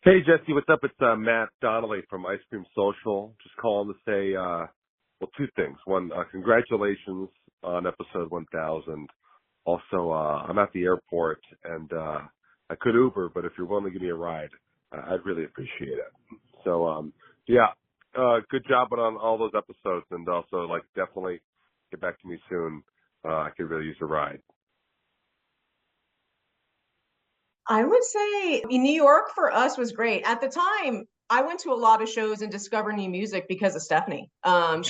Hey Jesse, what's up? It's Matt Donnelly from Ice Cream Social. Just calling to say, two things. One, congratulations on episode 1000. Also, I'm at the airport and I could Uber, but if you're willing to give me a ride, I'd really appreciate it. So, good job on all those episodes, and also definitely get back to me soon. I could really use a ride. I would say New York for us was great. At the time, I went to a lot of shows and discovered new music because of Stephanie. She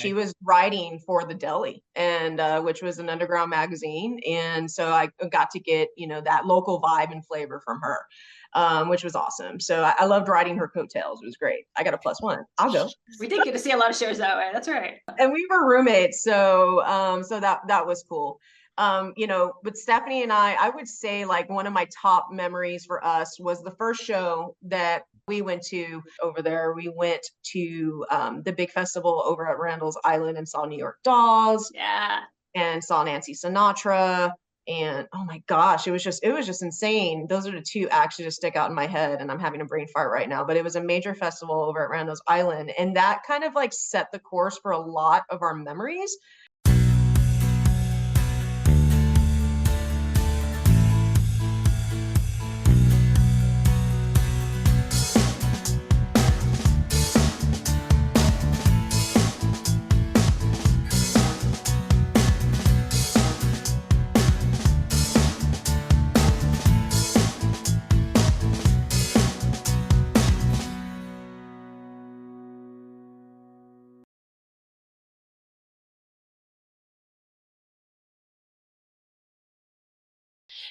Okay. was writing for The Deli, and which was an underground magazine, and so I got to get that local vibe and flavor from her, which was awesome. So I loved riding her coattails. It was great. I got a +1. I'll go. We did get to see a lot of shows that way. That's right. And we were roommates, so that was cool. But Stephanie and I would say one of my top memories for us was the first show that we went to over there. We went to the big festival over at Randall's Island and saw New York Dolls. Yeah. And saw Nancy Sinatra. And oh my gosh, it was just insane. Those are the two actually just stick out in my head, and I'm having a brain fart right now. But it was a major festival over at Randall's Island, and that kind of set the course for a lot of our memories.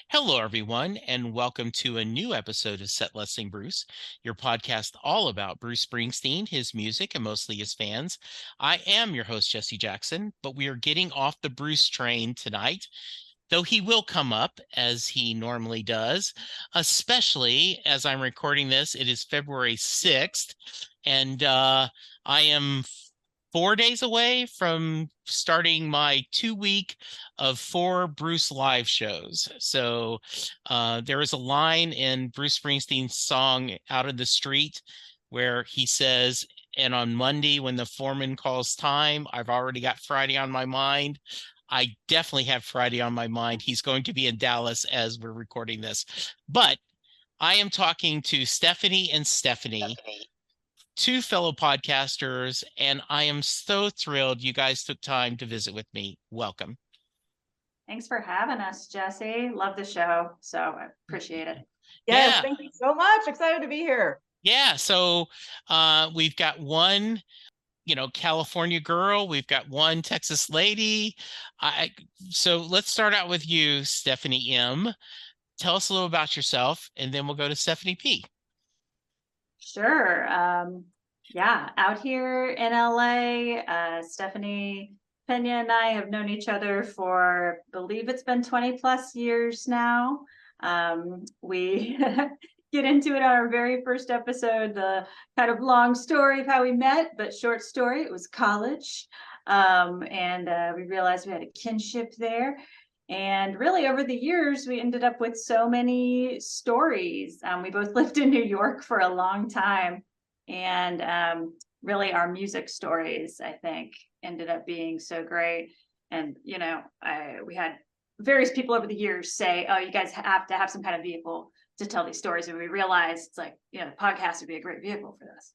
Hello, everyone, and welcome to a new episode of Set Listing Bruce, your podcast all about Bruce Springsteen, his music, and mostly his fans. I am your host, Jesse Jackson, but we are getting off the Bruce train tonight, though he will come up as he normally does, especially as I'm recording this. It is February 6th, and I am 4 days away from starting my 2-week of 4 Bruce live shows. So there is a line in Bruce Springsteen's song Out of the Street where he says, and on Monday when the foreman calls time, I've already got Friday on my mind. I definitely have Friday on my mind. He's going to be in Dallas as we're recording this. But I am talking to Stephanie and Stephanie, two fellow podcasters, and I am so thrilled you guys took time to visit with me. Welcome. Thanks for having us, Jesse. Love the show, so I appreciate it. Yes, Yeah. Thank you so much. Excited to be here. Yeah, so we've got one, California girl. We've got one Texas lady. So let's start out with you, Stephanie M. Tell us a little about yourself, and then we'll go to Stephanie P. Sure. Out here in LA, Stephanie Pena and I have known each other for, I believe it's been 20 plus years now. We get into it on our very first episode, the kind of long story of how we met, but short story, it was college. And we realized we had a kinship there. And really over the years, we ended up with so many stories. We both lived in New York for a long time. And really our music stories, I think, ended up being so great. And, we had various people over the years say, oh, you guys have to have some kind of vehicle to tell these stories. And we realized it's the podcast would be a great vehicle for this.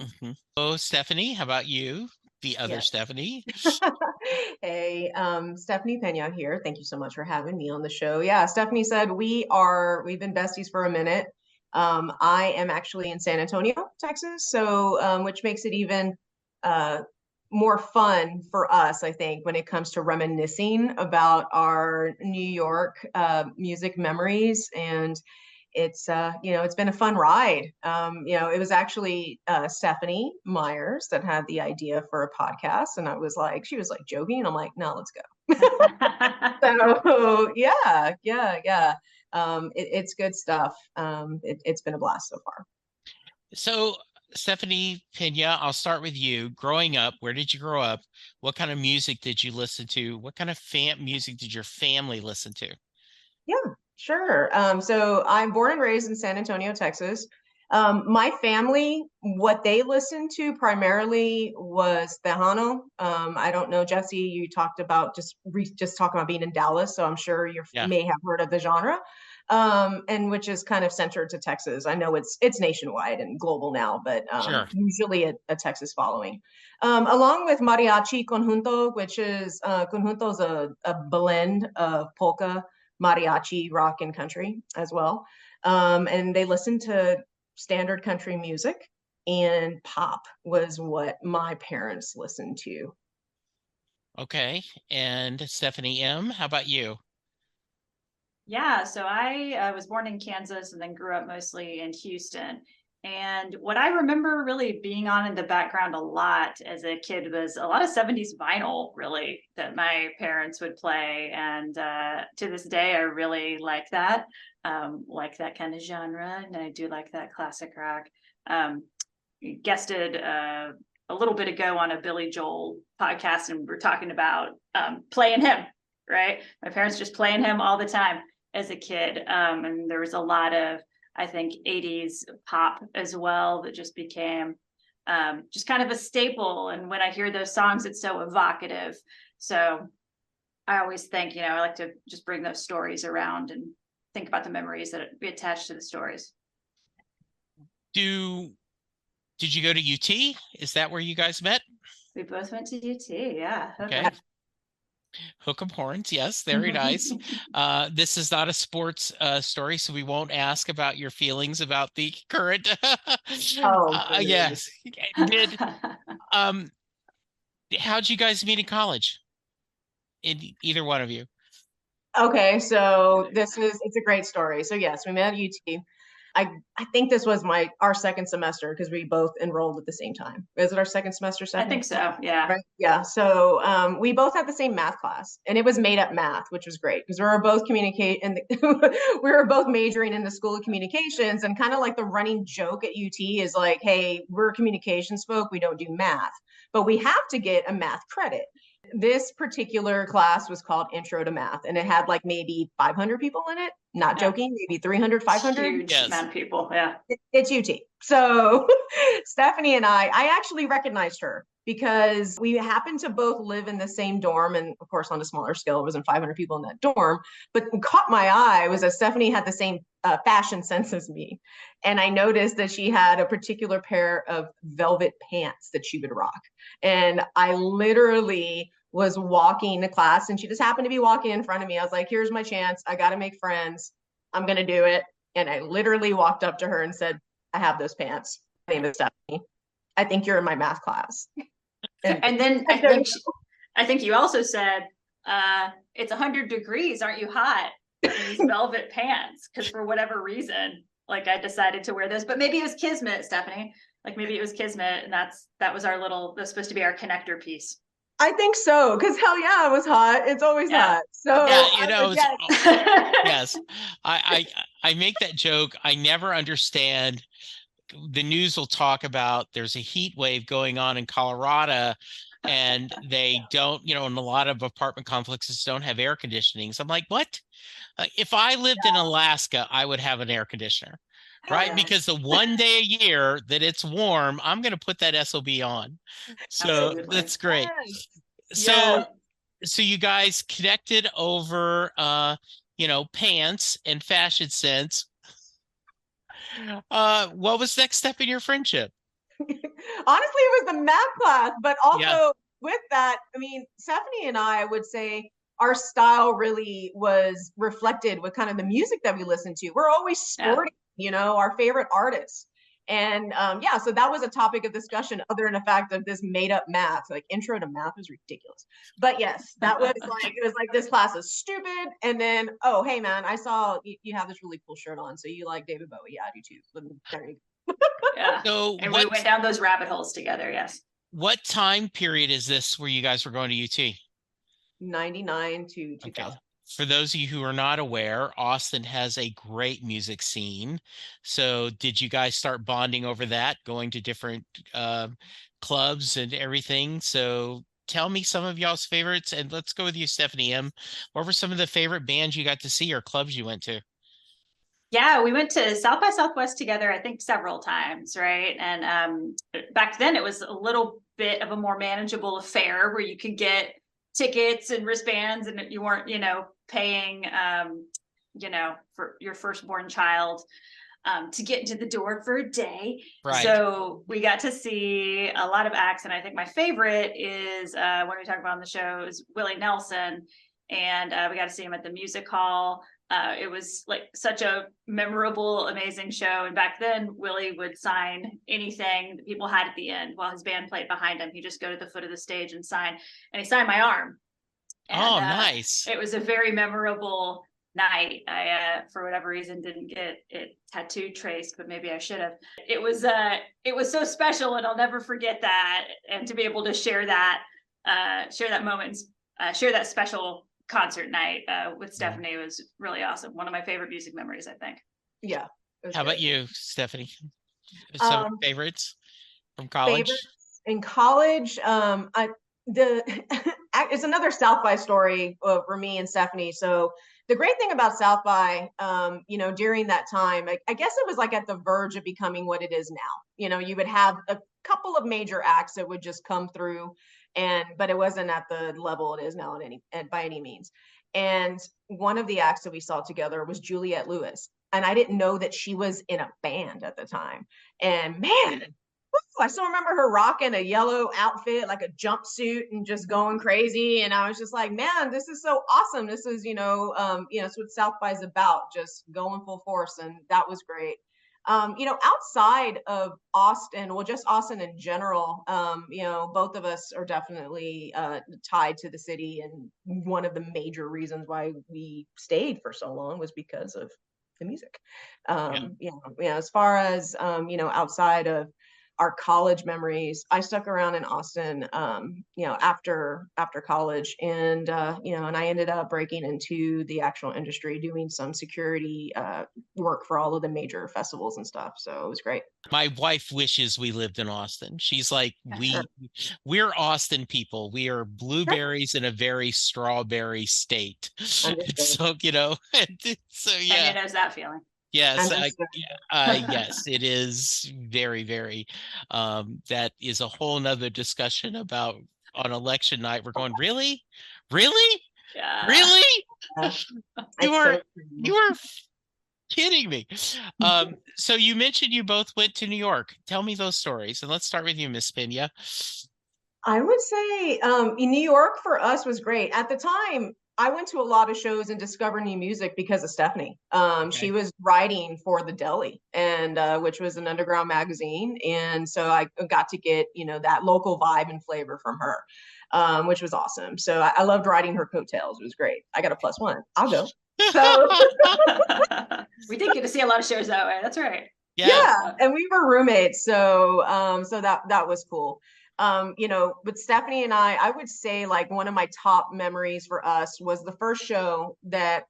Mm-hmm. So Stephanie, how about you? The other Yes. Stephanie. Hey, Stephanie Pena here. Thank you so much for having me on the show. Yeah, Stephanie said we've been besties for a minute. I am actually in San Antonio, Texas, so which makes it even more fun for us, I think, when it comes to reminiscing about our New York music memories. And it's been a fun ride. It was actually Stephanie Myers that had the idea for a podcast, and she was joking, and I'm like, no, let's go. So yeah. It's good stuff. It's been a blast so far. So Stephanie Pena, I'll start with you. Growing up, where did you grow up? What kind of music did you listen to? What kind of music did your family listen to? Yeah, sure. So I'm born and raised in San Antonio, Texas. My family, what they listened to primarily was Tejano. I don't know, Jesse, you talked about just talking about being in Dallas, so I'm sure you Yeah. may have heard of the genre, and which is kind of centered to Texas. I know it's nationwide and global now, but Sure. usually a Texas following. Along with mariachi conjunto, which is conjunto is a blend of polka, mariachi, rock, and country as well. And they listen to standard country music, and pop was what my parents listened to. Okay. And Stephanie M., how about you? Yeah, so I was born in Kansas and then grew up mostly in Houston. And what I remember really being on in the background a lot as a kid was a lot of 70s vinyl, really, that my parents would play. And to this day, I really like that kind of genre. And I do like that classic rock. Guested a little bit ago on a Billy Joel podcast, and we're talking about playing him, right? My parents just playing him all the time as a kid. And there was a lot of, I think, 80s pop as well that just became just kind of a staple. And when I hear those songs, it's so evocative. So I always think, I like to just bring those stories around and think about the memories that be attached to the stories. Did you go to UT? Is that where you guys met? We both went to UT, yeah. Okay. Hook 'em horns, yes, very nice. This is not a sports story, so we won't ask about your feelings about the current. Yes. Did how'd you guys meet in college? In either one of you? Okay, so it's a great story. So yes, we met at UT. I think this was our second semester because we both enrolled at the same time. Is it our second semester? I think so, yeah. Right? Yeah. So we both had the same math class, and it was made up math, which was great because we were both we were both majoring in the School of Communications, and kind of like the running joke at UT is like, hey, we're communications folk, we don't do math, but we have to get a math credit. This particular class was called Intro to Math, and it had like maybe 500 people in it. Not joking, maybe 300, 500. Huge amount of people, yeah. It's UT. So Stephanie and I actually recognized her because we happened to both live in the same dorm, and of course on a smaller scale, it wasn't 500 people in that dorm. But what caught my eye was that Stephanie had the same fashion sense as me. And I noticed that she had a particular pair of velvet pants that she would rock. And I literally was walking to class, and she just happened to be walking in front of me. I was like, here's my chance. I got to make friends. I'm going to do it. And I literally walked up to her and said, I have those pants. My name is Stephanie. I think you're in my math class. And then I think you also said, it's 100 degrees. Aren't you hot in these velvet pants? Because for whatever reason, like I decided to wear this, but maybe it was Kismet, Stephanie. Like maybe it was Kismet, and that's supposed to be our connector piece. I think so, because hell yeah, it was hot. It's always hot. So yeah, yes. Yes. I make that joke. I never understand. The news will talk about there's a heat wave going on in Colorado, and they don't, and a lot of apartment complexes don't have air conditioning. So I'm like, what? If I lived in Alaska, I would have an air conditioner, right? Because the one day a year that it's warm, I'm going to put that SOB on. So Absolutely. that's great. Yes. So you guys connected over, pants and fashion sense. What was next step in your friendship? Honestly, it was the math class, but also with that, I mean, Stephanie and I would say our style really was reflected with kind of the music that we listened to. We're always sporting, our favorite artists. And so that was a topic of discussion other than the fact of this made up math. Like Intro to Math was ridiculous. But yes, that was like, it was like, this class is stupid. And then, oh, hey man, I saw you have this really cool shirt on. So you like David Bowie. Yeah, I do too. There you go. Yeah. So and we went down those rabbit holes together. Yes. What time period is this where you guys were going to UT? 99 to 2000. Okay. For those of you who are not aware, Austin has a great music scene. So did you guys start bonding over that, going to different clubs and everything? So tell me some of y'all's favorites, and let's go with you, Stephanie M. What were some of the favorite bands you got to see or clubs you went to? Yeah, we went to South by Southwest together, I think several times, right? And back then it was a little bit of a more manageable affair where you could get tickets and wristbands and you weren't, paying, for your firstborn child to get into the door for a day. Right. So we got to see a lot of acts. And I think my favorite is when we talk about on the show is Willie Nelson. And we got to see him at the music hall. It was like such a memorable, amazing show. And back then, Willie would sign anything that people had at the end while his band played behind him. He'd just go to the foot of the stage and sign. And he signed my arm. And, nice. It was a very memorable night. I, for whatever reason, didn't get it tattoo traced, but maybe I should have. It was so special, and I'll never forget that. And to be able to share that moment, share that special concert night with Stephanie was really awesome. One of my favorite music memories, I think. Yeah. How about you, Stephanie? Some favorites from college? Favorites in college, it's another South by story for me and Stephanie. So the great thing about South by, during that time, I guess it was like at the verge of becoming what it is now. You would have a couple of major acts that would just come through, but it wasn't at the level it is now by any means. And one of the acts that we saw together was Juliette Lewis. And I didn't know that she was in a band at the time. And man, I still remember her rocking a yellow outfit, like a jumpsuit, and just going crazy. And I was just like, man, this is so awesome. This is, it's what South by is about, just going full force. And that was great. Outside of Austin, well, just Austin in general, both of us are definitely tied to the city. And one of the major reasons why we stayed for so long was because of the music. As far as, outside of our college memories, I stuck around in Austin, after college, and and I ended up breaking into the actual industry, doing some security work for all of the major festivals and stuff. So it was great. My wife wishes we lived in Austin. She's like, we're Austin people. We are blueberries in a very strawberry state. So, so yeah. Tanya knows that feeling. Yes, yes, it is very, very. That is a whole nother discussion about on election night. We're going, really? Yeah. Really? You are kidding me. So you mentioned you both went to New York. Tell me those stories, and let's start with you, Miss Pena. I would say in New York for us was great. At the time, I went to a lot of shows and discovered new music because of Stephanie. She was writing for The Deli, and which was an underground magazine. And so I got to get, that local vibe and flavor from her, which was awesome. So I loved riding her coattails. It was great. I got a +1. I'll go. So we did get to see a lot of shows that way. That's right. Yeah. And we were roommates. So that was cool. But Stephanie and I would say like one of my top memories for us was the first show that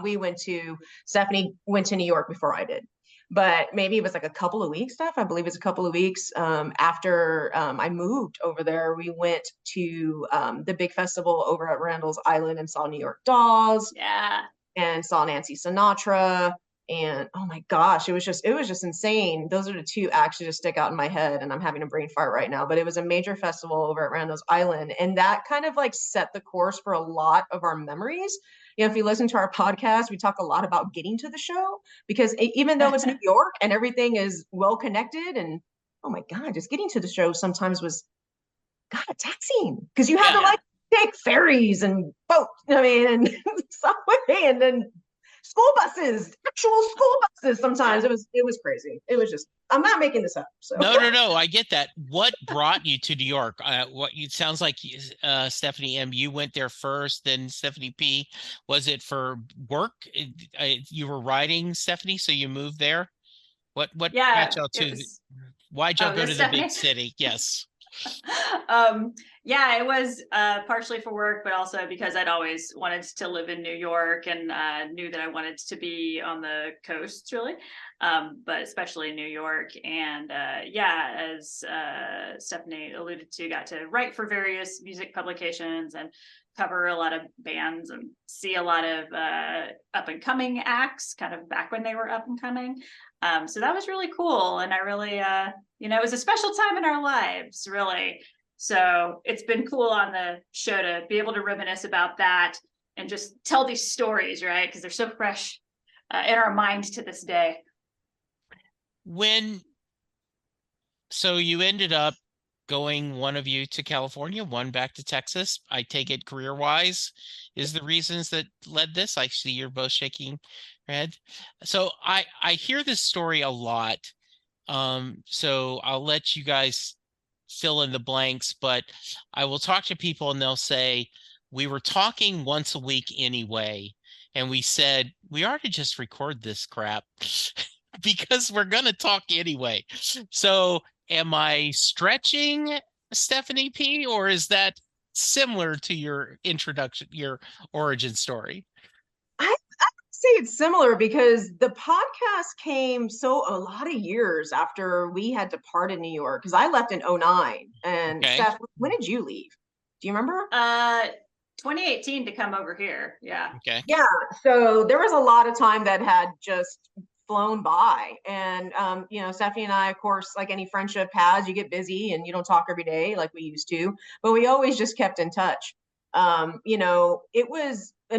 we went to. Stephanie went to New York before I did, but maybe it was like a couple of weeks, Steph. I believe it's a couple of weeks after I moved over there. We went to the big festival over at Randall's Island and saw New York Dolls. Yeah. And saw Nancy Sinatra. And oh my gosh, it was just insane. Those are the two acts that just stick out in my head, and I'm having a brain fart right now. But it was a major festival over at Randall's Island, and that kind of like set the course for a lot of our memories. If you listen to our podcast, we talk a lot about getting to the show, because even though it's New York and everything is well connected, and oh my God, just getting to the show sometimes was taxing, because you had to like take ferries and boats, and subway, and then actual school buses. Sometimes it was crazy. It was just, I'm not making this up. So no, I get that. What brought you to New York? Sounds like Stephanie M, you went there first, then Stephanie P, was it for work? You were writing, Stephanie, so you moved there. What got y'all to? Why'd y'all go to the big city? Yes. It was partially for work, but also because I'd always wanted to live in New York, and knew that I wanted to be on the coast, really. but especially New York. And yeah, as Stephanie alluded to, got to write for various music publications and cover a lot of bands and see a lot of up and coming acts, kind of back when they were up and coming. So that was really cool. And I really, it was a special time in our lives, really. So it's been cool on the show to be able to reminisce about that and just tell these stories, right? Because they're so fresh in our mind to this day. So you ended up going, one of you to California, one back to Texas. I take it career-wise is the reasons that led this. I see you're both shaking your head. So I hear this story a lot. So I'll let you guys fill in the blanks, but I will talk to people and they'll say, we were talking once a week anyway, and we said, we ought to just record this crap because we're going to talk anyway. So am I stretching, Stephanie P., or is that similar to your introduction, your origin story? I say it's similar because the podcast came a lot of years after we had departed New York, because I left in 2009. And Okay. Steph, when did you leave? Do you remember? 2018 to come over here. Yeah. Okay. Yeah. So there was a lot of time that had just flown by. And, Stephanie and I, of course, like any friendship has, you get busy and you don't talk every day like we used to, but we always just kept in touch. And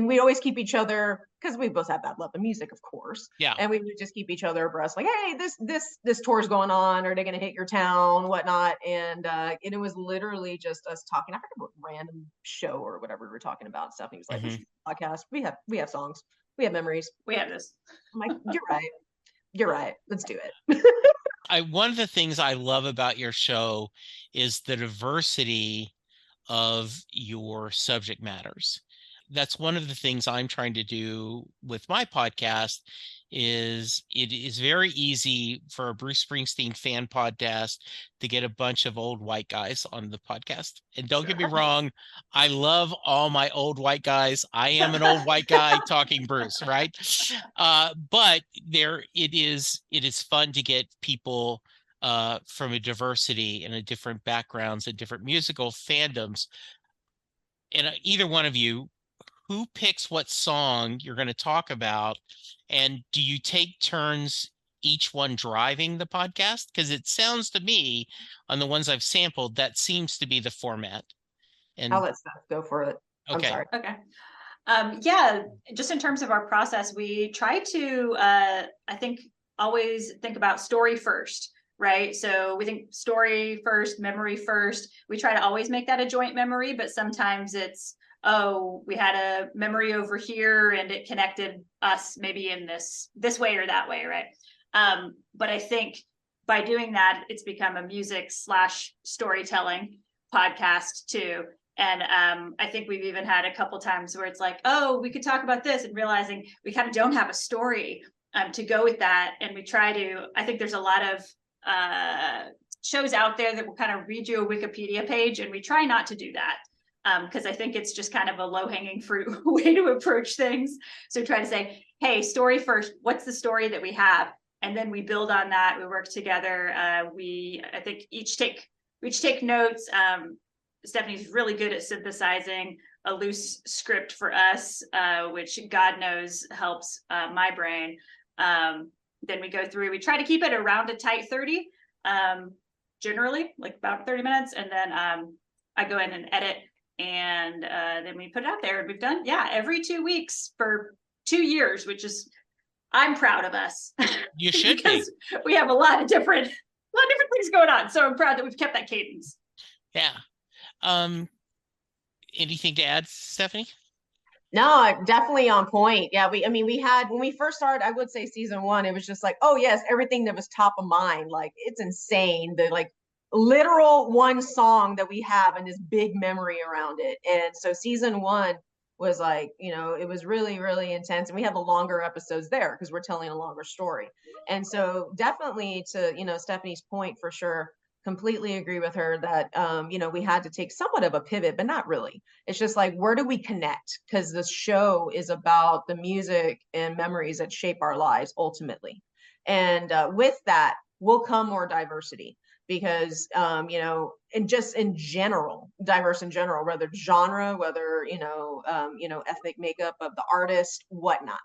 we always keep each other, because we both have that love of music, of course. Yeah. And we would just keep each other abreast, like, hey, this tour's going on. Are they going to hit your town, whatnot? And it was literally just us talking. I forget what random show or whatever we were talking about and stuff. And he was like, we should do a podcast. We have songs. We have memories. We have this. I'm like, you're right. Let's do it. One of the things I love about your show is the diversity of your subject matters. That's one of the things I'm trying to do with my podcast. Is it is very easy for a Bruce Springsteen fan podcast to get a bunch of old white guys on the podcast. And don't get me wrong, I love all my old white guys. I am an old white guy talking Bruce, right? But it is fun to get people from a diversity and a different backgrounds and different musical fandoms. And either one of you, who picks what song you're going to talk about, and do you take turns each one driving the podcast? Because it sounds to me, on the ones I've sampled, that seems to be the format. And I'll let Steph go for it. Okay. I'm sorry. Okay. Yeah, just in terms of our process, we try to, I think, always think about story first, right? So we think story first, memory first. We try to always make that a joint memory, but sometimes it's, oh, we had a memory over here and it connected us maybe in this way or that way, right? But I think by doing that, it's become a music/storytelling podcast too. And I think we've even had a couple times where it's like, oh, we could talk about this, and realizing we kind of don't have a story to go with that. And we try to, I think there's a lot of shows out there that will kind of read you a Wikipedia page, and we try not to do that. Because I think it's just kind of a low-hanging fruit way to approach things. So try to say, hey, story first, what's the story that we have? And then we build on that, we work together. I think each take notes. Stephanie really good at synthesizing a loose script for us, which God knows helps my brain. Then we go through, we try to keep it around a tight 30, generally, like about 30 minutes. And then I go in and edit. And then we put it out there, and we've done, every 2 weeks for 2 years, which is, I'm proud of us. You should be. We have a lot of different things going on. So I'm proud that we've kept that cadence. Yeah. Anything to add, Stephanie? No, definitely on point. Yeah, we had, when we first started, I would say season 1, it was just like, oh yes, everything that was top of mind. Like, it's insane. The literal one song that we have and this big memory around it. And so season 1 was like, it was really, really intense. And we have the longer episodes there because we're telling a longer story. And so definitely to, Stephanie's point, for sure, completely agree with her that, we had to take somewhat of a pivot, but not really. It's just like, where do we connect? Because the show is about the music and memories that shape our lives ultimately. And with that will come more diversity because, and just in general, diverse in general, whether genre, whether, ethnic makeup of the artist, whatnot.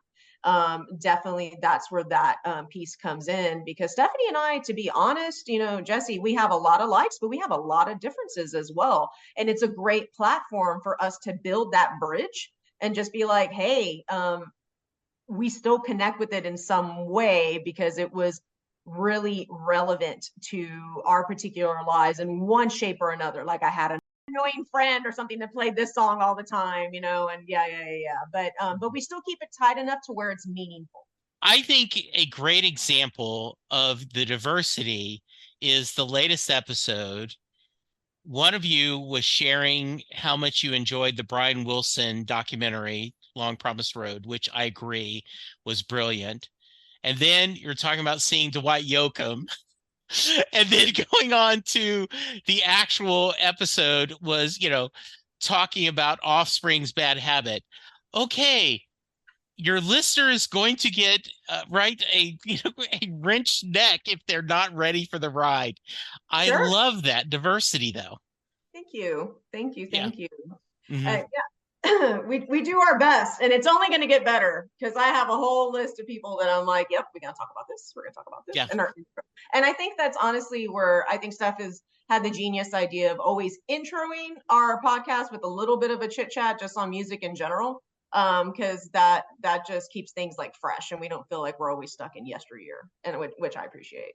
Definitely that's where that piece comes in, because Stephanie and I, to be honest, Jesse, we have a lot of likes, but we have a lot of differences as well. And it's a great platform for us to build that bridge and just be like, hey, we still connect with it in some way because it was really relevant to our particular lives in one shape or another. Like I had an annoying friend or something that played this song all the time, and yeah. But we still keep it tight enough to where it's meaningful. I think a great example of the diversity is the latest episode. One of you was sharing how much you enjoyed the Brian Wilson documentary, Long Promised Road, which I agree was brilliant. And then you're talking about seeing Dwight Yoakam. And then going on to the actual episode was, talking about Offspring's Bad Habit. Okay, your listener is going to get a wrenched neck if they're not ready for the ride. I Sure. love that diversity, though. Thank you. Yeah. Yeah. We do our best, and it's only going to get better because I have a whole list of people that I'm like, yep, we're going to talk about this. We're going to talk about this. Yeah. And I think that's honestly where I think Steph has had the genius idea of always introing our podcast with a little bit of a chit chat just on music in general. Because that just keeps things like fresh, and we don't feel like we're always stuck in yesteryear, and which I appreciate.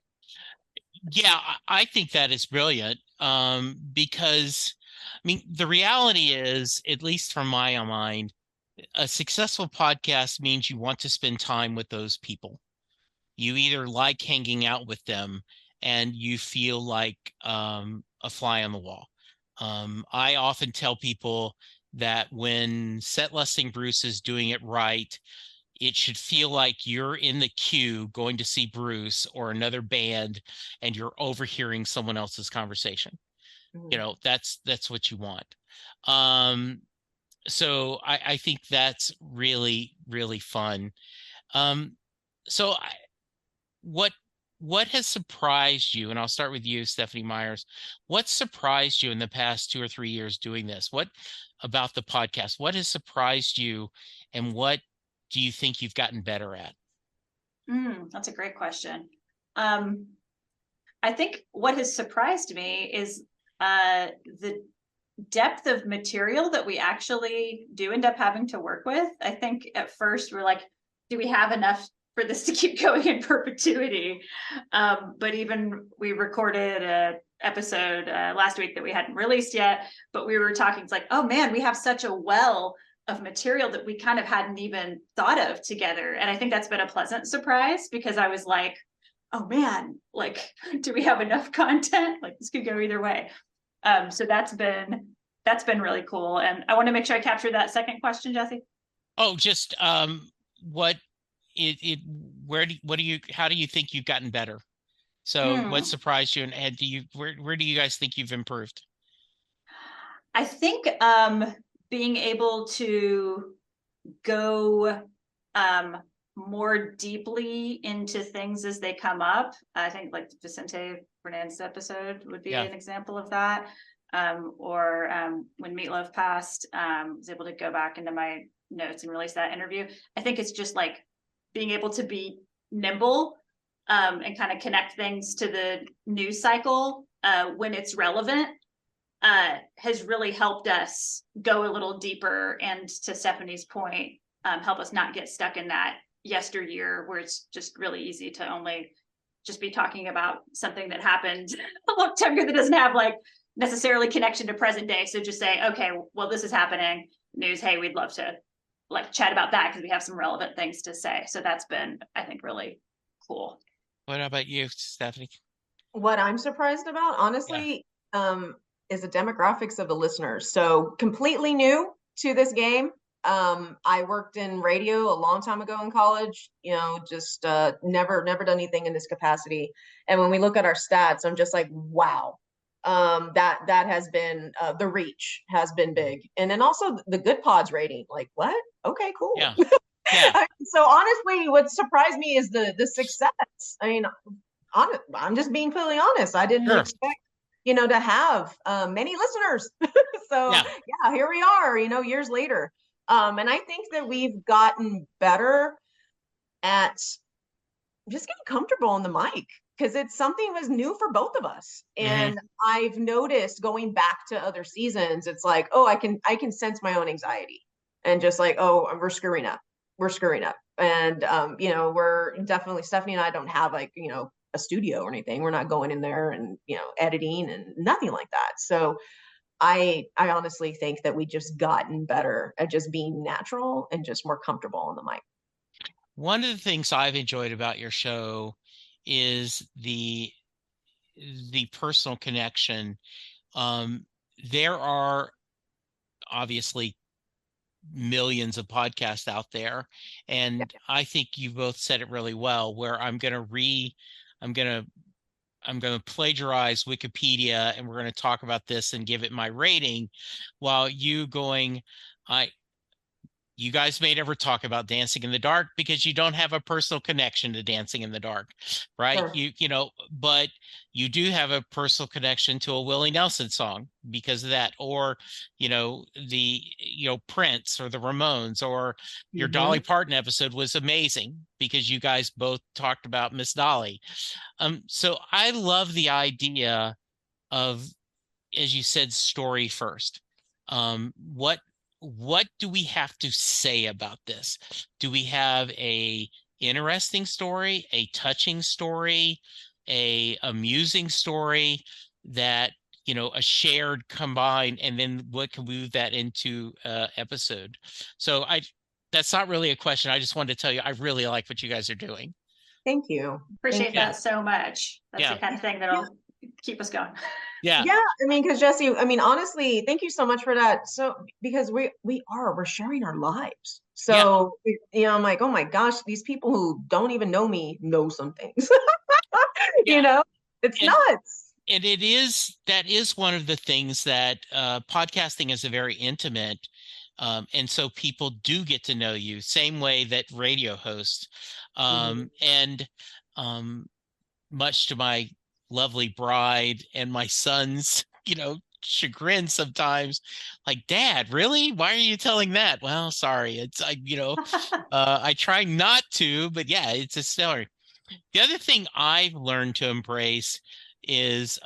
Yeah, I think that is brilliant. Because I mean, the reality is, at least from my mind, a successful podcast means you want to spend time with those people. You either like hanging out with them and you feel like a fly on the wall. I often tell people that when Set Lusting Bruce is doing it right, it should feel like you're in the queue going to see Bruce or another band and you're overhearing someone else's conversation. Mm-hmm. That's what you want. So I think that's really, really fun. So what has surprised you? And I'll start with you, Stephanie Myers. What surprised you in the past 2 or 3 years doing this? What about the podcast? What has surprised you, and what do you think you've gotten better at? That's a great question. I think what has surprised me is the depth of material that we actually do end up having to work with. I think at first we're like, do we have enough for this to keep going in perpetuity? But even we recorded a episode last week that we hadn't released yet, but we were talking, it's like, oh man, we have such a well of material that we kind of hadn't even thought of together. And I think that's been a pleasant surprise, because I was like, oh man, like, do we have enough content? Like, this could go either way. So that's been really cool. And I want to make sure I capture that second question, Jesse. Oh, just what how do you think you've gotten better? So what surprised you, and where do you guys think you've improved? I think being able to go more deeply into things as they come up. I think like Vicente Fernandez episode would be an example of that. Or when Meatloaf passed, was able to go back into my notes and release that interview. I think it's just like being able to be nimble and kind of connect things to the news cycle when it's relevant has really helped us go a little deeper, and to Stephanie's point, help us not get stuck in that yesteryear where it's just really easy to only just be talking about something that happened a long time ago that doesn't have like necessarily connection to present day. So just say, okay, well, this is happening, news, hey, we'd love to like chat about that because we have some relevant things to say. So that's been, I think, really cool. What about you, Stephanie? What I'm surprised about, honestly, is the demographics of the listeners. So completely new to this game. I worked in radio a long time ago in college, just never done anything in this capacity. And when we look at our stats, I'm just like, wow. That has been the reach has been big. And then also the Good Pods rating, like, what? Okay, cool. Yeah. Yeah. So honestly, what surprised me is the success. I mean, I'm just being completely honest. I didn't Sure. expect, to have many listeners. So Yeah. yeah, here we are, years later. And I think that we've gotten better at just getting comfortable on the mic because it's something was new for both of us. Hmm. And I've noticed going back to other seasons, it's like, oh, I can sense my own anxiety and just like, oh, we're screwing up. We're screwing up. And we're definitely Stephanie and I don't have like, a studio or anything. We're not going in there and, editing and nothing like that. So I honestly think that we just gotten better at just being natural and just more comfortable on the mic. One of the things I've enjoyed about your show is the personal connection. There are obviously millions of podcasts out there, and I think you both said it really well. Where I'm gonna I'm gonna plagiarize Wikipedia, and we're gonna talk about this and give it my rating, while you going, I you guys may never talk about Dancing in the Dark because you don't have a personal connection to Dancing in the Dark, right? Sure. But you do have a personal connection to a Willie Nelson song because of that, or Prince or the Ramones, or your Dolly Mm-hmm. Parton episode was amazing because you guys both talked about Miss Dolly. So I love the idea of, as you said, story first. What do we have to say about this? Do we have a interesting story, a touching story, a amusing story, that a shared combined, and then what can we move that into episode? So that's not really a question. I just wanted to tell you I really like what you guys are doing. Thank you. Appreciate Yeah. that so much. That's the Yeah. kind of thing that'll keep us going. Yeah. Yeah, I mean, because Jesse, I mean, honestly, thank you so much for that. So, because we're sharing our lives. Yeah. So, I'm like, oh my gosh, these people who don't even know me know some things. Yeah. It's And nuts. and that is one of the things that podcasting is a very intimate, and so people do get to know you same way that radio hosts, Mhm. and much to my lovely bride and my son's chagrin sometimes, like, Dad, really, why are you telling that? Well, sorry, it's I try not to, but yeah, it's a story. The other thing I've learned to embrace is,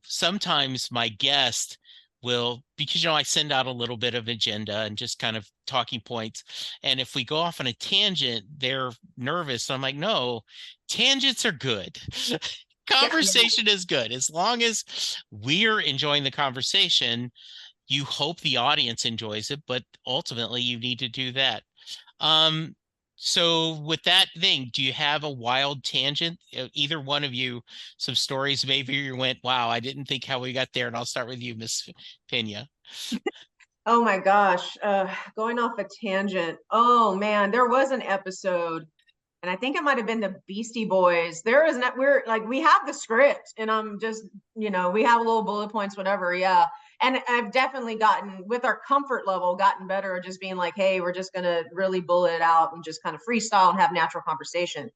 sometimes my guest will, because I send out a little bit of agenda and just kind of talking points. And if we go off on a tangent, they're nervous. So I'm like, no, tangents are good. Conversation is good. As long as we're enjoying the conversation, you hope the audience enjoys it, but ultimately you need to do that. Um, so with that thing, do you have a wild tangent? Either one of you, some stories maybe you went, wow, I didn't think how we got there. And I'll start with you, Miss Pena. Oh my gosh, going off a tangent. Oh man, there was an episode, and I think it might have been the Beastie Boys. There is not, we're like, we have the script, and I'm just, we have little bullet points, whatever. Yeah. And I've definitely gotten, with our comfort level, gotten better at just being like, hey, we're just going to really bullet it out and just kind of freestyle and have natural conversation.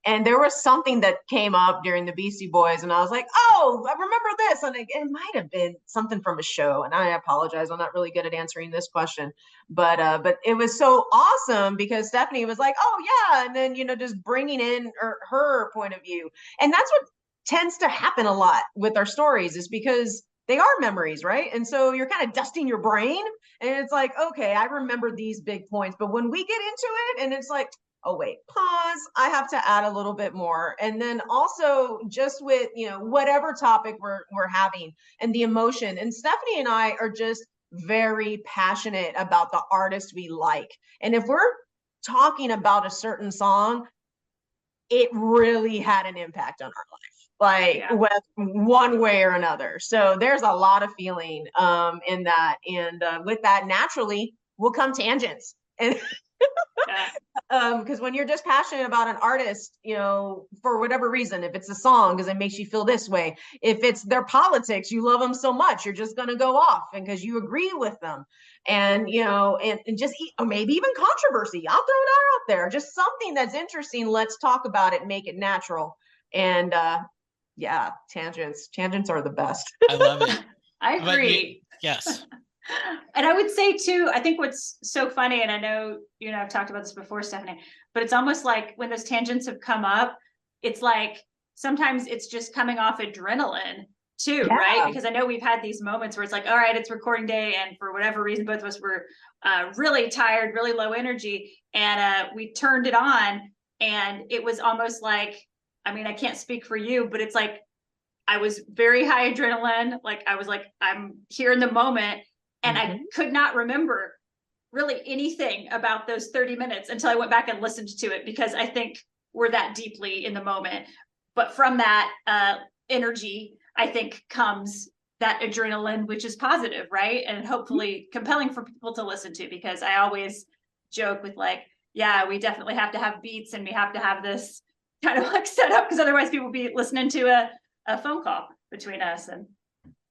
And there was something that came up during the Beastie Boys, and I was like, oh, I remember this. And it might have been something from a show. And I apologize, I'm not really good at answering this question. But it was so awesome because Stephanie was like, oh yeah, and then just bringing in her point of view, and that's what tends to happen a lot with our stories, is because they are memories, right? And so you're kind of dusting your brain, and it's like, okay, I remember these big points, but when we get into it, and it's like, oh wait, pause, I have to add a little bit more. And then also just with whatever topic we're having and the emotion, and Stephanie and I are just very passionate about the artist we like. And if we're talking about a certain song, it really had an impact on our life, with one way or another. So there's a lot of feeling in that. And with that, naturally will come tangents. And Because when you're just passionate about an artist, for whatever reason, if it's a song because it makes you feel this way, if it's their politics, you love them so much, you're just going to go off and because you agree with them. And, and just or maybe even controversy. I'll throw that out there. Just something that's interesting. Let's talk about it, make it natural. And yeah, tangents are the best. I love it. I agree. Yes. And I would say too, I think what's so funny, and I know I've talked about this before, Stephanie, but it's almost like when those tangents have come up, it's like sometimes it's just coming off adrenaline too, right? Because I know we've had these moments where it's like, all right, it's recording day, and for whatever reason, both of us were really tired, really low energy, and we turned it on, and it was almost like, I mean, I can't speak for you, but it's like I was very high adrenaline, like I was like, I'm here in the moment. And I could not remember really anything about those 30 minutes until I went back and listened to it, because I think we're that deeply in the moment. But from that energy, I think comes that adrenaline, which is positive, right? And hopefully compelling for people to listen to, because I always joke with like, yeah, we definitely have to have beats and we have to have this kind of like set up, because otherwise people will be listening to a phone call between us and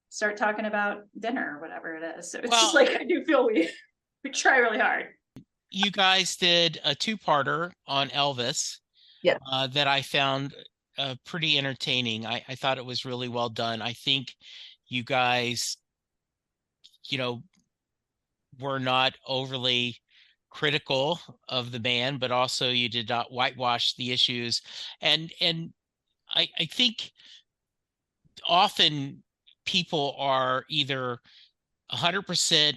start talking about dinner or whatever it is. So it's just like, I do feel we try really hard. You guys did a two-parter on Elvis that I found pretty entertaining. I thought it was really well done. I think you guys, were not overly critical of the band, but also you did not whitewash the issues. And I think often people are either 100%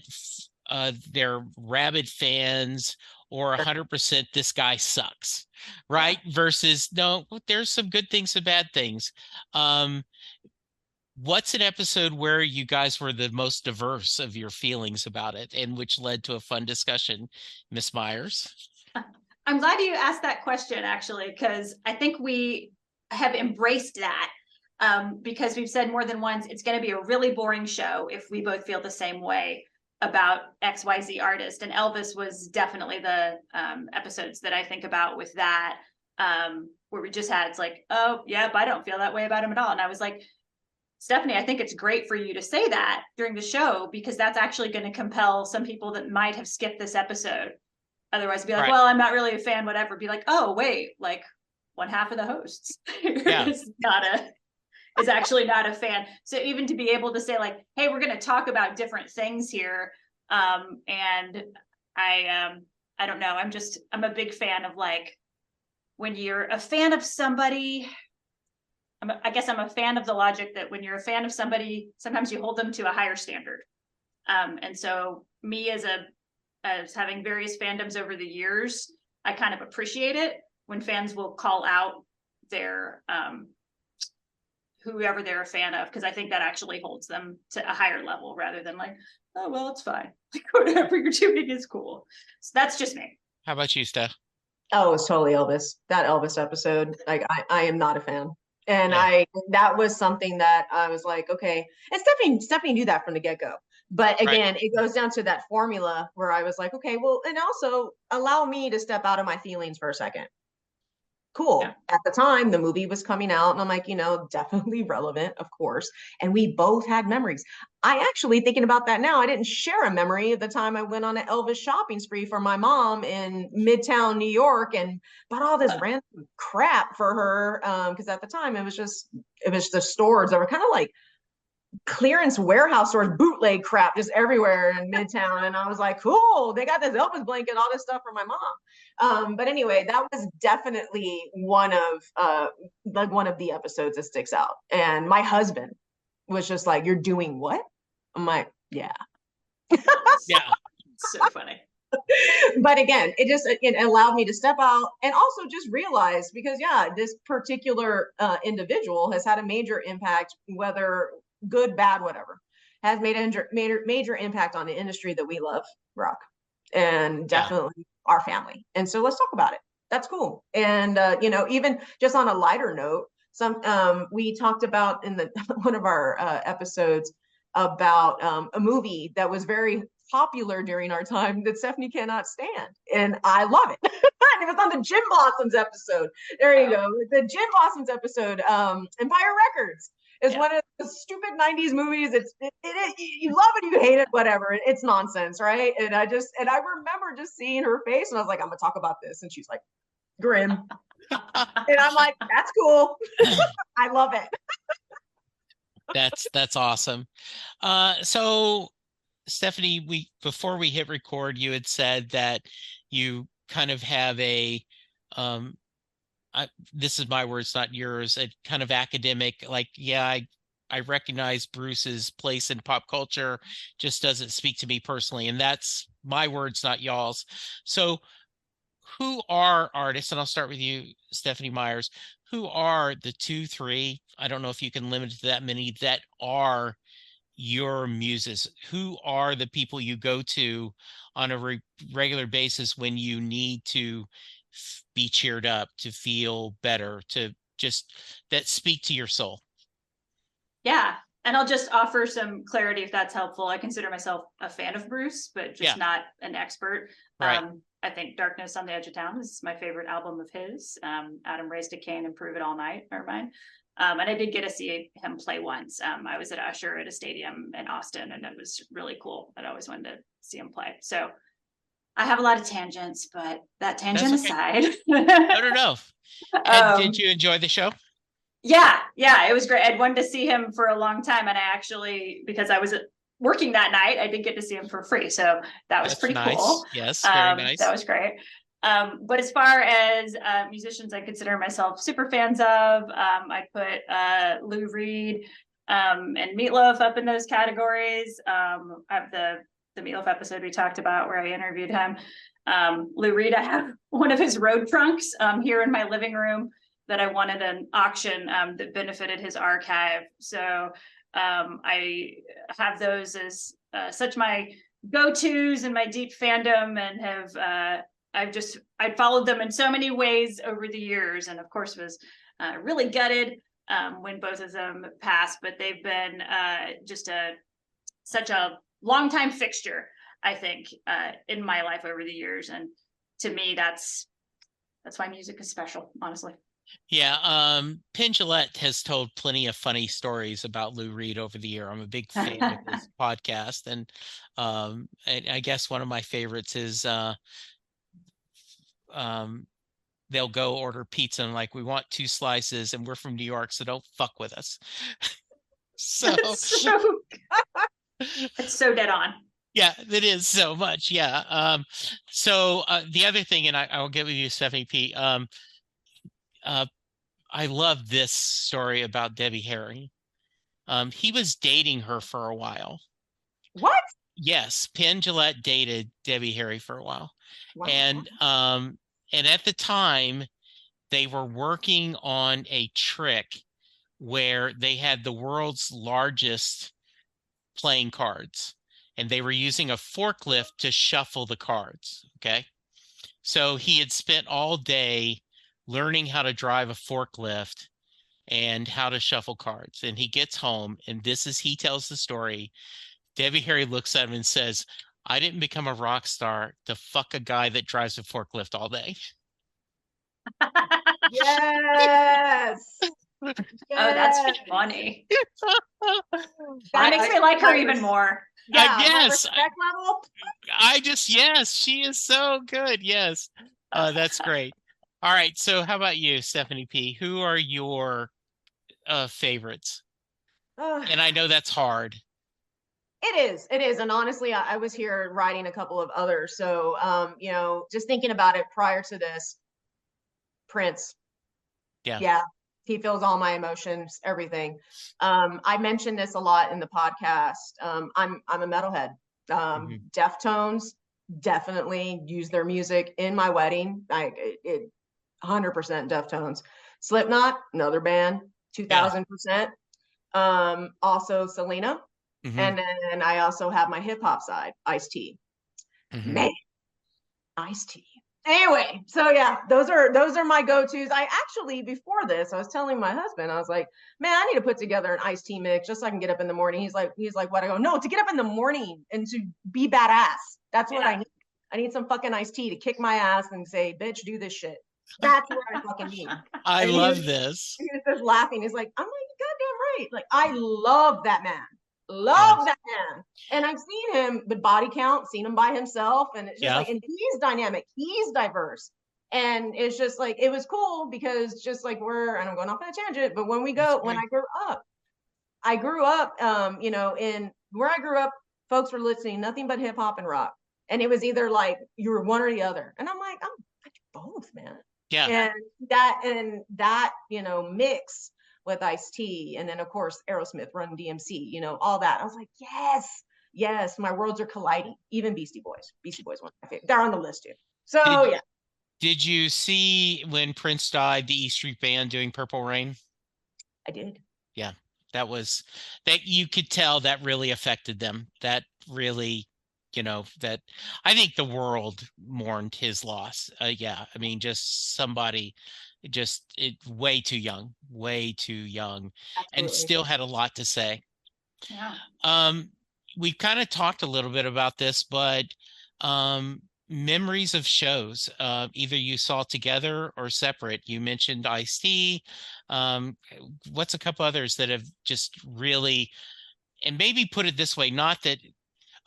they're rabid fans or 100% this guy sucks, right? Versus no, there's some good things and bad things. What's an episode where you guys were the most diverse of your feelings about it and which led to a fun discussion, Miss Myers? I'm glad you asked that question, actually, because I think we have embraced that. Because we've said more than once, it's going to be a really boring show if we both feel the same way about XYZ artist. And Elvis was definitely the episodes that I think about with that, where we just had, it's like, oh, yep, I don't feel that way about him at all. And I was like, Stephanie, I think it's great for you to say that during the show, because that's actually going to compel some people that might have skipped this episode. Otherwise, be like, well, I'm not really a fan, whatever. Be like, oh, wait, like one half of the hosts is actually not a fan. So even to be able to say like, hey, we're going to talk about different things here. And I don't know. I'm a big fan of like, when you're a fan of somebody, I guess I'm a fan of the logic that when you're a fan of somebody, sometimes you hold them to a higher standard. And so me as having various fandoms over the years, I kind of appreciate it when fans will call out their, whoever they're a fan of, because I think that actually holds them to a higher level rather than like, oh, well, it's fine. Like whatever you're doing is cool. So that's just me. How about you, Steph? Oh, it's totally Elvis. That Elvis episode, like I am not a fan. And that was something that I was like, okay. And Stephanie knew that from the get-go. But again, it goes down to that formula where I was like, okay, well, and also allow me to step out of my feelings for a second. Cool. Yeah. At the time, the movie was coming out, and I'm like, definitely relevant, of course. And we both had memories. I actually, thinking about that now, I didn't share a memory of the time I went on an Elvis shopping spree for my mom in Midtown New York and bought all this random crap for her. Because at the time, it was the stores that were kind of like clearance warehouse stores, bootleg crap just everywhere in Midtown. And I was like, cool, they got this Elvis blanket, all this stuff for my mom. But anyway, that was definitely one of the episodes that sticks out. And my husband was just like, you're doing what? I'm like, yeah. Yeah. So funny. But again, it allowed me to step out and also just realize, because this particular individual has had a major impact, whether good, bad, whatever, has made a major impact on the industry that we love, rock, and definitely our family. And so let's talk about it. That's cool. And even just on a lighter note, we talked about in one of our episodes about a movie that was very popular during our time that Stephanie cannot stand, and I love it. And it was on the Gin Blossoms episode. There you go, the Gin Blossoms episode. Empire Records is one of the stupid '90s movies. You love it, you hate it, whatever. It's nonsense, right? And I remember just seeing her face, and I was like, I'm gonna talk about this, and she's like, grim, and I'm like, that's cool. I love it. That's awesome. So Stephanie, before we hit record, you had said that you kind of have a this is my words, not yours, a kind of academic, like, I recognize Bruce's place in pop culture, just doesn't speak to me personally. And that's my words, not y'all's. So who are artists, and I'll start with you, Stephanie Myers, who are the 2, 3, I don't know if you can limit it to that many, that are your muses? Who are the people you go to on a regular basis when you need to be cheered up, to feel better, to just that speak to your soul? Yeah. And I'll just offer some clarity if that's helpful. I consider myself a fan of Bruce, but just not an expert. Right. I think Darkness on the Edge of Town is my favorite album of his. Adam Raised a Cane and Prove It All Night are mine. And I did get to see him play once. I was at Usher at a stadium in Austin, and it was really cool. I'd always wanted to see him play. So I have a lot of tangents, but that tangent aside. No. And did you enjoy the show? Yeah, it was great. I'd wanted to see him for a long time, and I actually, because I was working that night, I did get to see him for free. So that's pretty nice. Cool. Yes, very nice. That was great. But as far as musicians I consider myself super fans of, I put Lou Reed and Meatloaf up in those categories. I have the Meatloaf episode we talked about where I interviewed him. Lou Reed, I have one of his road trunks here in my living room that I won at an auction that benefited his archive. So I have those as such my go-tos and my deep fandom, and have I followed them in so many ways over the years, and of course was really gutted when both of them passed, but they've been such a longtime fixture, I think, in my life over the years. And to me, that's why music is special, honestly. Yeah, Penn Jillette has told plenty of funny stories about Lou Reed over the year. I'm a big fan of his podcast, and I guess one of my favorites is they'll go order pizza and like, we want 2 slices, and we're from New York, so don't fuck with us. So it's so dead on. Yeah, it is so much. Yeah. So the other thing, and I'll get with you, Stephanie P. I love this story about Debbie Harry. He was dating her for a while. What? Yes, Penn Jillette dated Debbie Harry for a while. Wow. And at the time, they were working on a trick where they had the world's largest playing cards, and they were using a forklift to shuffle the cards. Okay. So he had spent all day learning how to drive a forklift and how to shuffle cards. And he gets home, and he tells the story. Debbie Harry looks at him and says, I didn't become a rock star to fuck a guy that drives a forklift all day. Yes. Oh, that's funny. That makes me like her even more. Yeah, yes. Respect level. Yes, she is so good. Yes. That's great. All right. So how about you, Stephanie P? Who are your favorites? And I know that's hard. It is. And honestly, I was here writing a couple of others. So, just thinking about it prior to this, Prince. Yeah. He feels all my emotions, everything. I mentioned this a lot in the podcast. I'm a metalhead. Deftones definitely use their music in my wedding. 100% Deftones. Slipknot, another band, 2000%. Also Selena. And then I also have my hip hop side, Ice-T. Man, Ice-T. Anyway, so yeah, those are my go-tos. I actually, before this, I was telling my husband, I was like, man, I need to put together an iced tea mix just so I can get up in the morning. He's like, what? I go, no, to get up in the morning and to be badass. That's what I need. I need some fucking iced tea to kick my ass and say, bitch, do this shit. That's what I fucking need. I And love this. he was just laughing. He's like, I'm like, goddamn right. Like, I love that man. Yeah. Love that man. And I've seen him with body count, seen him by himself. And it's just like, and he's dynamic, he's diverse. And it's just like, it was cool because just like and I'm going off on a tangent, but when I grew up, you know, in where I grew up, folks were listening nothing but hip hop and rock. And it was either like you were one or the other. And I'm like, I do both, man. Yeah. And that, you know, mix with Ice-T, and then of course Aerosmith, Run DMC, you know, all that. I was like, yes, my worlds are colliding. Even Beastie Boys, one of my favorite. They're on the list too. So Did you see when Prince died, the E Street Band doing Purple Rain? I did. Yeah, that you could tell that really affected them. That really, you know, that I think the world mourned his loss. Yeah, I mean, just somebody way too young, Absolutely. and still had a lot to say. Yeah. We've kind of talked a little bit about this, but memories of shows, either you saw together or separate. You mentioned Ice-T. What's a couple others that have just really, and maybe put it this way, not that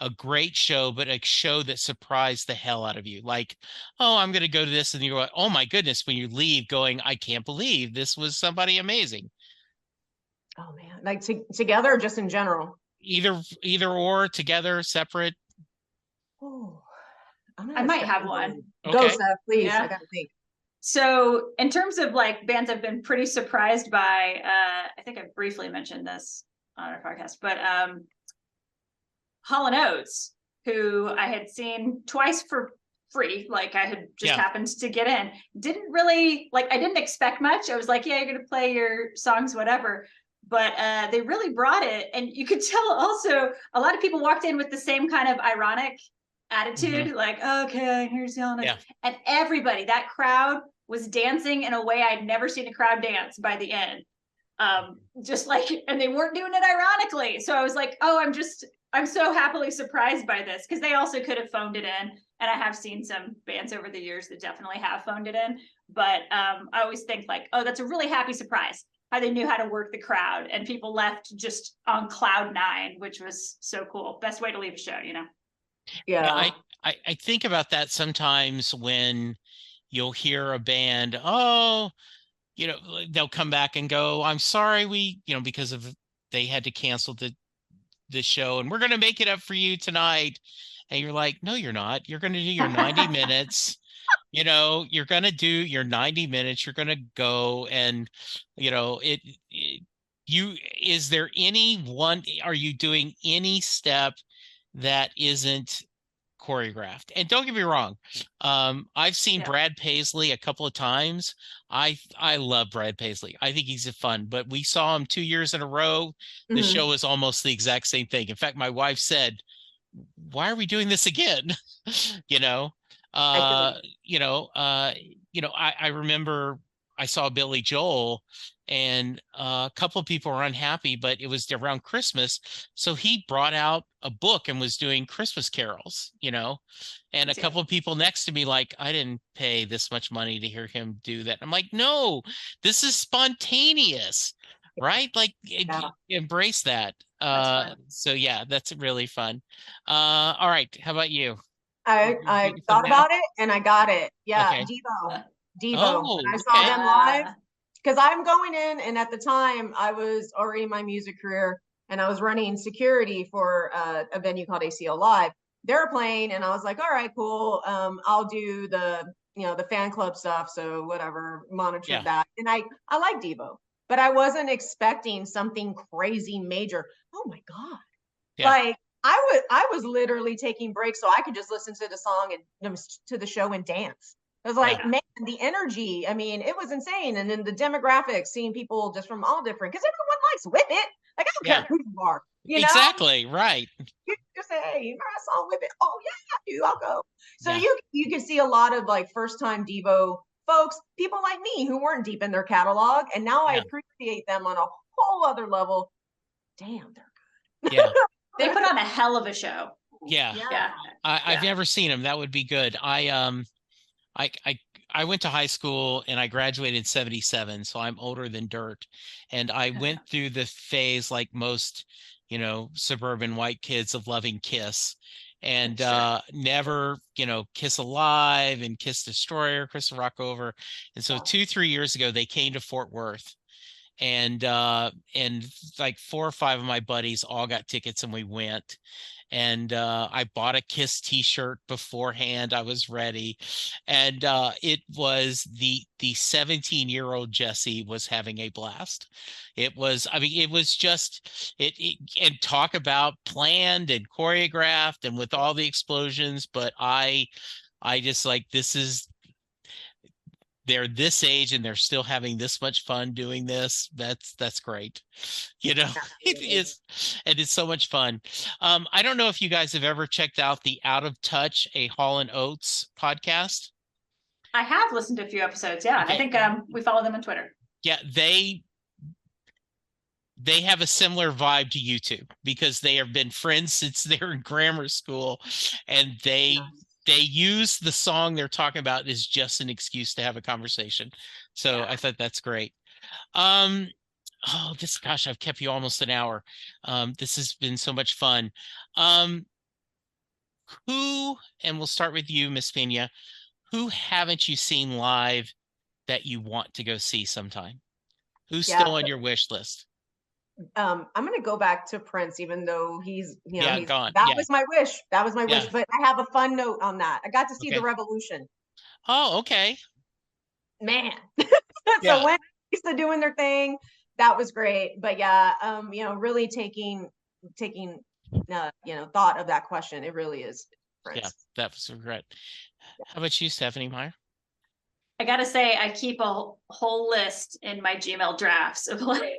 a great show, but a show that surprised the hell out of you. Like, oh, I'm going to go to this. And you're like, oh my goodness, when you leave going, I can't believe this was somebody amazing. Oh man, like together or just in general? Either or, together, separate. Oh, I might have one. Go, Seth, please. Yeah. I gotta think. So in terms of like bands I've been pretty surprised by, I think I briefly mentioned this on our podcast, but Hall & Oates, who I had seen twice for free, like I had just happened to get in, didn't really, like, I didn't expect much. I was like, yeah, you're gonna play your songs, whatever. But they really brought it. And you could tell also a lot of people walked in with the same kind of ironic attitude, like, okay, here's Hall & Oates. And everybody, that crowd was dancing in a way I'd never seen a crowd dance by the end. Just like, and they weren't doing it ironically. So I was like, oh, I'm so happily surprised by this, because they also could have phoned it in. And I have seen some bands over the years that definitely have phoned it in. But I always think like, oh, that's a really happy surprise, how they knew how to work the crowd, and people left just on cloud 9, which was so cool. Best way to leave a show, you know? Yeah. I think about that sometimes when you'll hear a band, oh, you know, they'll come back and go, I'm sorry, because they had to cancel the show, and we're going to make it up for you tonight. And you're like, no, you're not. You're going to do your 90 minutes. You know, you're going to do your 90 minutes. You're going to go, and, you know, are you doing any step that isn't choreographed? And don't get me wrong, I've seen Brad Paisley a couple of times. I love Brad Paisley. I think he's fun, but we saw him 2 years in a row. The show was almost the exact same thing. In fact, my wife said, why are we doing this again? you know, I remember I saw Billy Joel, and a couple of people were unhappy, but it was around Christmas. So he brought out a book and was doing Christmas carols, you know, and a couple of people next to me, like, I didn't pay this much money to hear him do that. I'm like, no, this is spontaneous, right? Like, embrace that. So yeah, that's really fun. All right. How about you? I thought about it and I got it. Yeah. Okay. Devo. Oh, I saw them live, because I'm going in, and at the time I was already in my music career, and I was running security for a venue called ACL Live. They were playing, and I was like, all right, cool. I'll do the fan club stuff. So whatever, monitor that. And I like Devo, but I wasn't expecting something crazy major. Oh my God. Like, I was literally taking breaks so I could just listen to the song and to the show and dance. It was like, man, the energy, I mean, it was insane. And then the demographics, seeing people just from all different, because everyone likes Whip It. Like, I don't care who you are. you know? Exactly. Right. You just say, hey, you got a song with it? Oh yeah, I do. I'll go. So Yeah. you can see a lot of like first time Devo folks, people like me who weren't deep in their catalog, and now I Yeah. appreciate them on a whole other level. Damn, they're Yeah. They put on a hell of a show. Yeah. Yeah. I've never seen them. That would be good. I I I went to high school and I graduated in 77, so I'm older than dirt. And I went through the phase like most, suburban white kids of loving Kiss and Sure. never, Kiss Alive and Kiss Destroyer, Kiss Rock Over. And so 2, 3 years ago they came to Fort Worth and like 4 or 5 of my buddies all got tickets and we went and I bought a Kiss t-shirt beforehand. I was ready. And it was the 17-year-old Jesse was having a blast. It was, I mean, it was just and talk about planned and choreographed and with all the explosions, but I just like they're this age and they're still having this much fun doing this. That's great. It is, and it's so much fun. I don't know if you guys have ever checked out the Out of Touch, a Hall and Oates podcast. I have listened to a few episodes. Yeah. Okay. And I think we follow them on Twitter. Yeah, they have a similar vibe to you two because they have been friends since they're in grammar school, and they use the song they're talking about as just an excuse to have a conversation. So I thought that's great. Oh, gosh, I've kept you almost an hour. This has been so much fun. And we'll start with you, Miss Pena, who haven't you seen live that you want to go see sometime? Who's still on your wish list? I'm going to go back to Prince, even though he's gone. That was my wish. That was my wish. Yeah. But I have a fun note on that. I got to see Okay. the Revolution. Oh, okay. Man. Yeah. So when used to doing their thing, that was great. But yeah, really taking thought of that question. It really is Prince. Yeah, that was regret. How about you, Stephanie Meyer? I gotta say, I keep a whole list in my Gmail drafts of like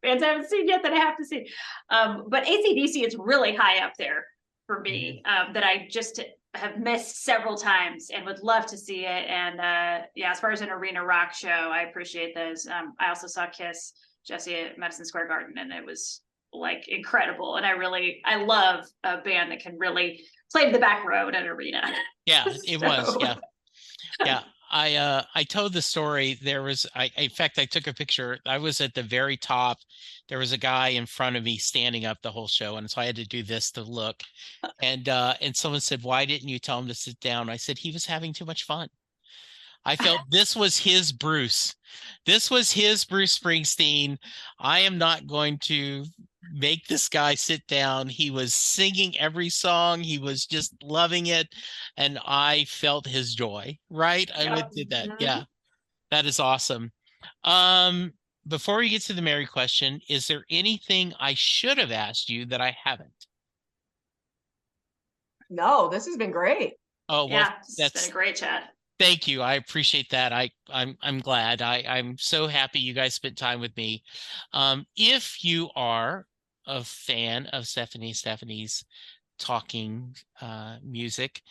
bands I haven't seen yet that I have to see. But AC/DC is really high up there for me, that I just have missed several times and would love to see it. And as far as an arena rock show, I appreciate those. I also saw Kiss, Jesse, at Madison Square Garden, and it was like incredible. And I love a band that can really play to the back row at an arena. Yeah, it was. Yeah. I told the story. In fact, I took a picture. I was at the very top. There was a guy in front of me standing up the whole show. And so I had to do this to look. And someone said, why didn't you tell him to sit down? I said, he was having too much fun. I felt this was his Bruce. This was his Bruce Springsteen. I am not going to make this guy sit down. He was singing every song. He was just loving it. And I felt his joy, right? I did that. Yeah, that is awesome. Before we get to the Mary question, is there anything I should have asked you that I haven't? No, this has been great. Oh, well, that's been a great chat. Thank you. I appreciate that. I'm glad. I'm so happy you guys spent time with me. If you are a fan of Stephanie's talking music,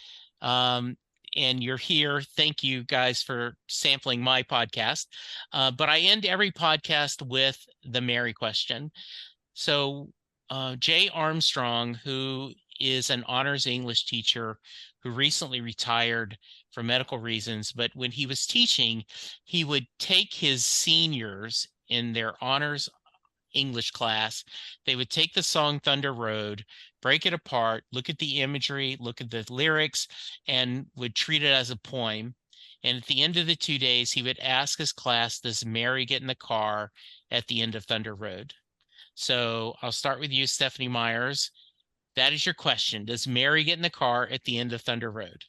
and you're here, thank you guys for sampling my podcast. But I end every podcast with the Mary question. So Jay Armstrong, who is an honors English teacher who recently retired for medical reasons, but when he was teaching, he would take his seniors in their honors English class. They would take the song Thunder Road, break it apart, look at the imagery, look at the lyrics, and would treat it as a poem. And at the end of the 2 days, he would ask his class, does Mary get in the car at the end of Thunder Road? So I'll start with you, Stephanie Myers. That is your question. Does Mary get in the car at the end of Thunder Road?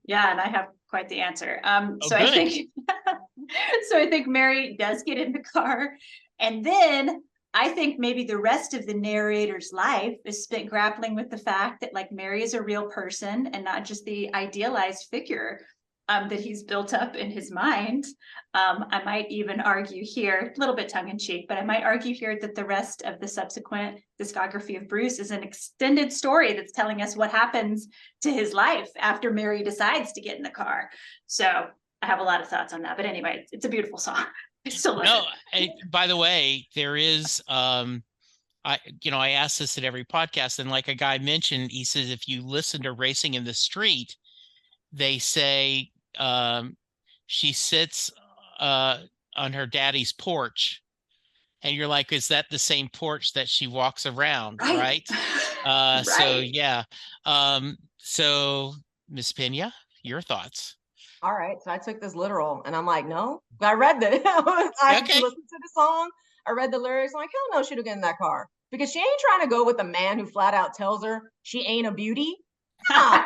Yeah, and I have quite the answer. Good. I think Mary does get in the car. And then I think maybe the rest of the narrator's life is spent grappling with the fact that like Mary is a real person and not just the idealized figure that he's built up in his mind. I might even argue here, a little bit tongue in cheek, but I might argue here that the rest of the subsequent discography of Bruce is an extended story that's telling us what happens to his life after Mary decides to get in the car. So I have a lot of thoughts on that. But anyway, it's a beautiful song. I still love it. By the way, there is I ask this at every podcast, and like a guy mentioned, he says if you listen to Racing in the Street, they say she sits on her daddy's porch, and you're like, is that the same porch that she walks around, right? Right. So yeah. So Miss Pena, your thoughts? All right, so I took this literal, and I'm like, no. I read I Okay. listened to the song. I read the lyrics. I'm like, hell no, she don't get in that car because she ain't trying to go with a man who flat out tells her she ain't a beauty. No,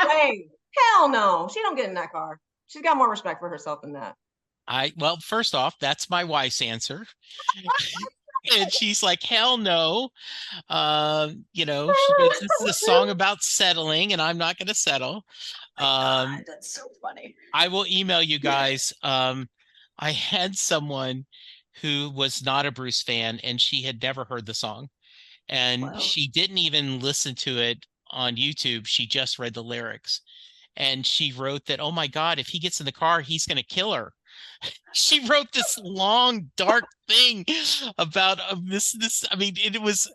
hey, hell no, she don't get in that car. She's got more respect for herself than that. Well, first off, that's my wife's answer. And she's like, hell no. She goes, this is a song about settling, and I'm not going to settle. God, that's so funny. I will email you guys. I had someone who was not a Bruce fan, and she had never heard the song, and Wow. she didn't even listen to it on YouTube. She just read the lyrics, and she wrote that, oh my God, if he gets in the car, he's going to kill her. She wrote this long, dark thing about this. I mean, it was.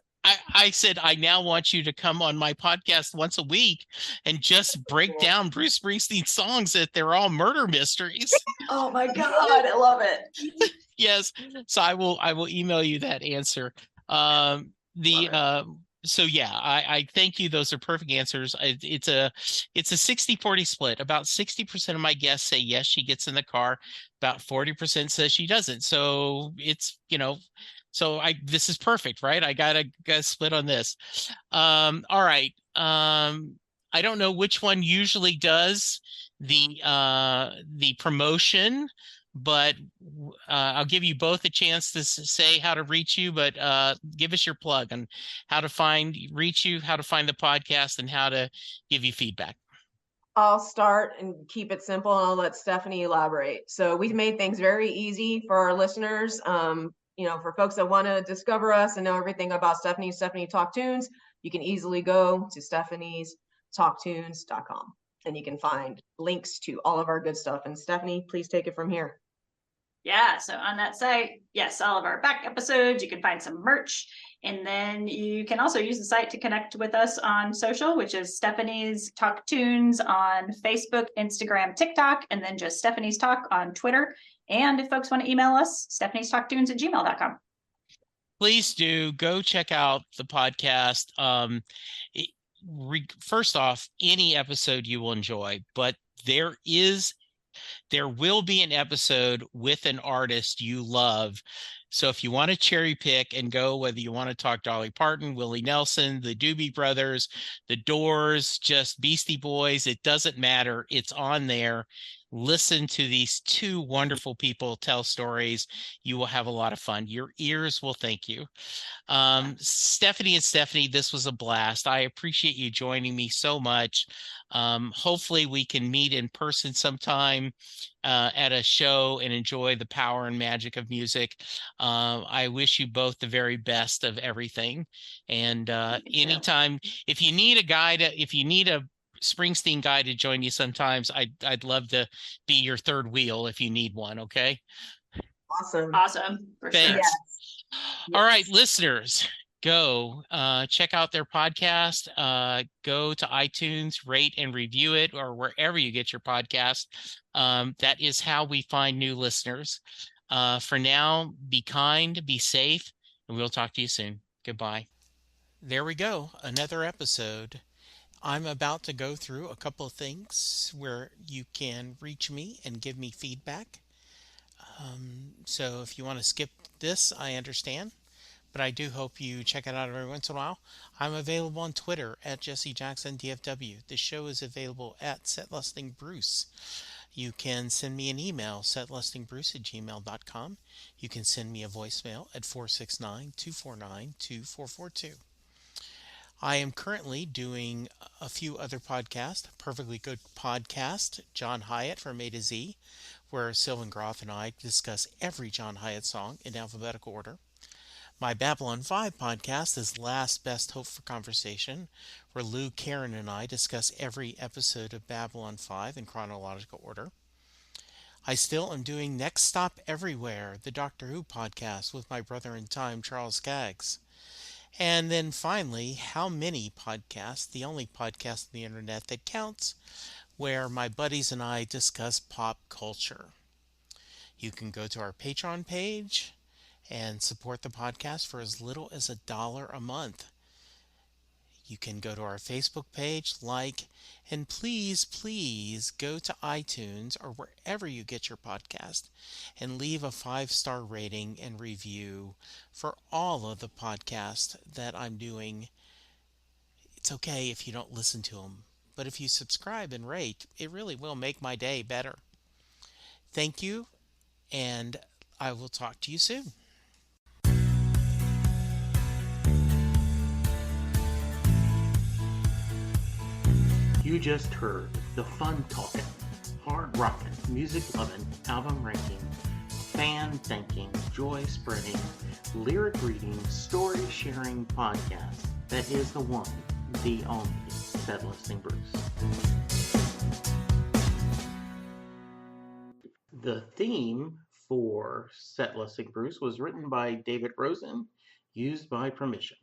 I said, I now want you to come on my podcast once a week and just break down Bruce Springsteen songs that they're all murder mysteries. Oh my God, I love it. Yes. So I will email you that answer. So yeah, I thank you. Those are perfect answers. It's a 60-40 split. About 60% of my guests say yes, she gets in the car. About 40% says she doesn't. So it's, this is perfect, right? I got a split on this. All right. I don't know which one usually does the promotion, but I'll give you both a chance to say how to reach you, but give us your plug on how to reach you, how to find the podcast, and how to give you feedback. I'll start and keep it simple, and I'll let Stephanie elaborate. So we've made things very easy for our listeners. For folks that want to discover us and know everything about Stephanie Talk Tunes, you can easily go to stephaniestalktunes.com, and you can find links to all of our good stuff. And Stephanie, please take it from here. Yeah, so on that site, yes, all of our back episodes, you can find some merch, and then you can also use the site to connect with us on social, which is Stephanie's Talk Tunes on Facebook, Instagram, TikTok, and then just Stephanie's Talk on Twitter. And if folks want to email us, stephaniestalktunes@gmail.com. Please do go check out the podcast. First off, any episode you will enjoy, but there will be an episode with an artist you love. So if you want to cherry pick and go, whether you want to talk Dolly Parton, Willie Nelson, the Doobie Brothers, the Doors, just Beastie Boys, it doesn't matter. It's on there. Listen to these two wonderful people tell stories. You will have a lot of fun. Your ears will thank you. Stephanie, this was a blast. I appreciate you joining me so much. Hopefully we can meet in person sometime at a show and enjoy the power and magic of music. I wish you both the very best of everything. And anytime, if you need a Springsteen guy to join you sometimes, I'd love to be your third wheel if you need one. Okay. Awesome. For Thanks. sure. Yes. All right, listeners, go check out their podcast. Go to iTunes, rate and review it, or wherever you get your podcast. That is how we find new listeners. For now, be kind, be safe, and we'll talk to you soon. Goodbye. There we go. Another episode. I'm about to go through a couple of things where you can reach me and give me feedback. So if you want to skip this, I understand, but I do hope you check it out every once in a while. I'm available on Twitter at Jesse Jackson DFW. The show is available at setlistingbruce. You can send me an email, setlistingbruce@gmail.com. You can send me a voicemail at 469-249-2442. I am currently doing a few other podcasts. Perfectly Good Podcast, John Hyatt from A to Z, where Sylvan Groth and I discuss every John Hyatt song in alphabetical order. My Babylon 5 podcast is Last Best Hope for Conversation, where Lou, Karen, and I discuss every episode of Babylon 5 in chronological order. I still am doing Next Stop Everywhere, the Doctor Who podcast with my brother in time, Charles Skaggs. And then finally, How Many Podcasts, the only podcast on the internet that counts, where my buddies and I discuss pop culture. You can go to our Patreon page and support the podcast for as little as $1 a month. You can go to our Facebook page, like, and please go to iTunes or wherever you get your podcast and leave a 5-star rating and review for all of the podcasts that I'm doing. It's okay if you don't listen to them, but if you subscribe and rate, it really will make my day better. Thank you, and I will talk to you soon. You just heard the fun talking, hard rocking, music loving, album ranking, fan thinking, joy spreading, lyric reading, story sharing podcast that is the one, the only Set Listing Bruce. The theme for Set Listing Bruce was written by David Rosen, used by permission.